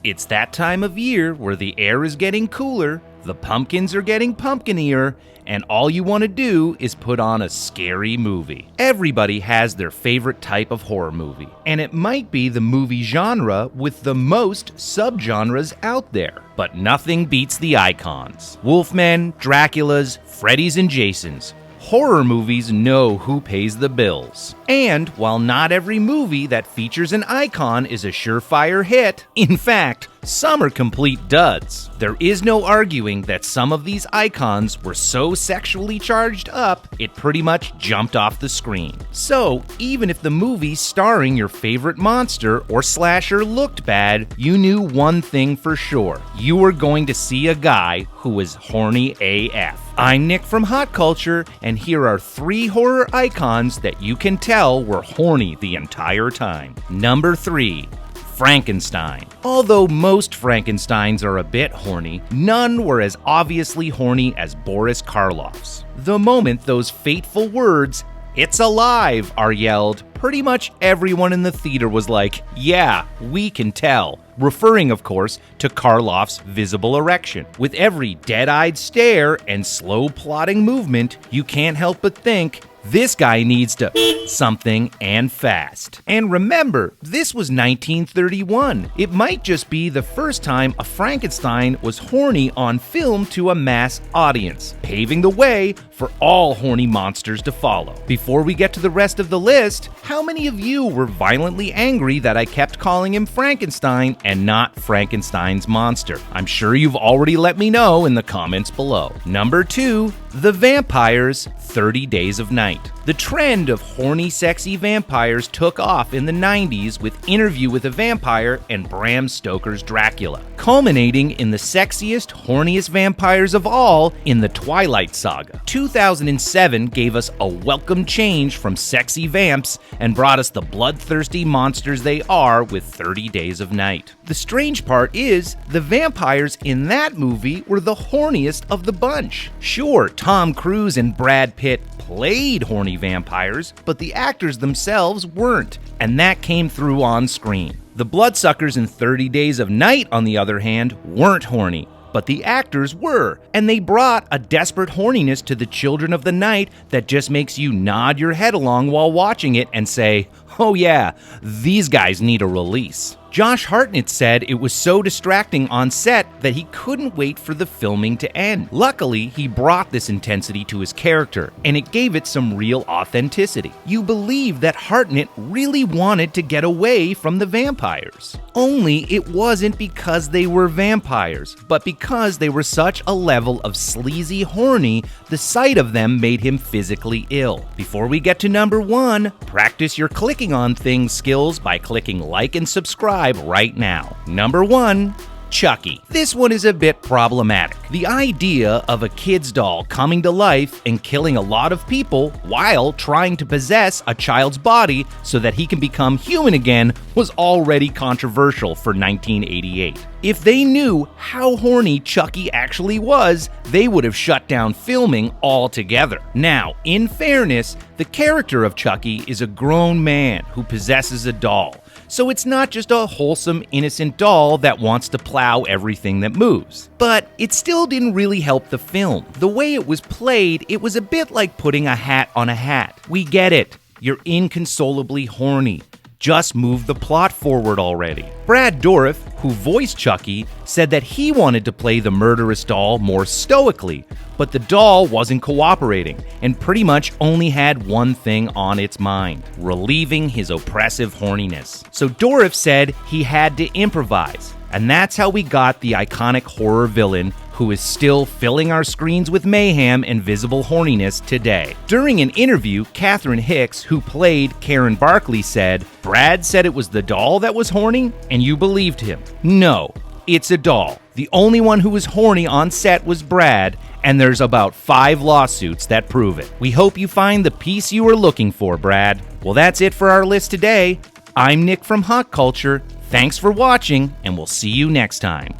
It's that time of year where the air is getting cooler, the pumpkins are getting pumpkinier, and all you want to do is put on a scary movie. Everybody has their favorite type of horror movie, and it might be the movie genre with the most subgenres out there. But nothing beats the icons. Wolfmen, Draculas, Freddys and Jasons. Horror movies know who pays the bills. And while not every movie that features an icon is a surefire hit, in fact, some are complete duds. There is no arguing that some of these icons were so sexually charged up, it pretty much jumped off the screen. So, even if the movie starring your favorite monster or slasher looked bad, you knew one thing for sure. You were going to see a guy who was horny AF. I'm Nick from Hot Culture, and here are 3 horror icons that you can tell were horny the entire time. Number 3. Frankenstein. Although most Frankensteins are a bit horny, none were as obviously horny as Boris Karloff's. The moment those fateful words, "It's alive," are yelled, pretty much everyone in the theater was like, "Yeah, we can tell." Referring, of course, to Karloff's visible erection. With every dead-eyed stare and slow plodding movement, you can't help but think, this guy needs to something and fast. And remember, this was 1931. It might just be the first time a Frankenstein was horny on film to a mass audience, paving the way for all horny monsters to follow. Before we get to the rest of the list, how many of you were violently angry that I kept calling him Frankenstein and not Frankenstein's monster? I'm sure you've already let me know in the comments below. Number 2, the vampires, 30 Days of Night. The trend of horny, sexy vampires took off in the 90s with Interview with a Vampire and Bram Stoker's Dracula, culminating in the sexiest, horniest vampires of all in the Twilight Saga. 2007 gave us a welcome change from sexy vamps and brought us the bloodthirsty monsters they are with 30 Days of Night. The strange part is, the vampires in that movie were the horniest of the bunch. Sure, Tom Cruise and Brad Pitt played horny vampires, but the actors themselves weren't, and that came through on screen. The bloodsuckers in 30 Days of Night, on the other hand, weren't horny, but the actors were, and they brought a desperate horniness to the Children of the Night that just makes you nod your head along while watching it and say, oh yeah, these guys need a release. Josh Hartnett said it was so distracting on set that he couldn't wait for the filming to end. Luckily, he brought this intensity to his character, and it gave it some real authenticity. You believe that Hartnett really wanted to get away from the vampires. Only it wasn't because they were vampires, but because they were such a level of sleazy horny, the sight of them made him physically ill. Before we get to number 1, practice your clicking on things skills by clicking like and subscribe right now. Number 1, Chucky. This one is a bit problematic. The idea of a kid's doll coming to life and killing a lot of people while trying to possess a child's body so that he can become human again was already controversial for 1988. If they knew how horny Chucky actually was, they would have shut down filming altogether. Now, in fairness, the character of Chucky is a grown man who possesses a doll. So it's not just a wholesome, innocent doll that wants to plow everything that moves. But it still didn't really help the film. The way it was played, it was a bit like putting a hat on a hat. We get it. You're inconsolably horny. Just move the plot forward already. Brad Dourif, who voiced Chucky, said that he wanted to play the murderous doll more stoically, but the doll wasn't cooperating and pretty much only had one thing on its mind: relieving his oppressive horniness. So Dourif said he had to improvise, and that's how we got the iconic horror villain who is still filling our screens with mayhem and visible horniness today. During an interview, Catherine Hicks, who played Karen Barkley, said, "Brad said it was the doll that was horny, and you believed him. No, it's a doll. The only one who was horny on set was Brad, and there's about 5 lawsuits that prove it. We hope you find the peace you were looking for, Brad." Well, that's it for our list today. I'm Nick from Hot Culture. Thanks for watching, and we'll see you next time.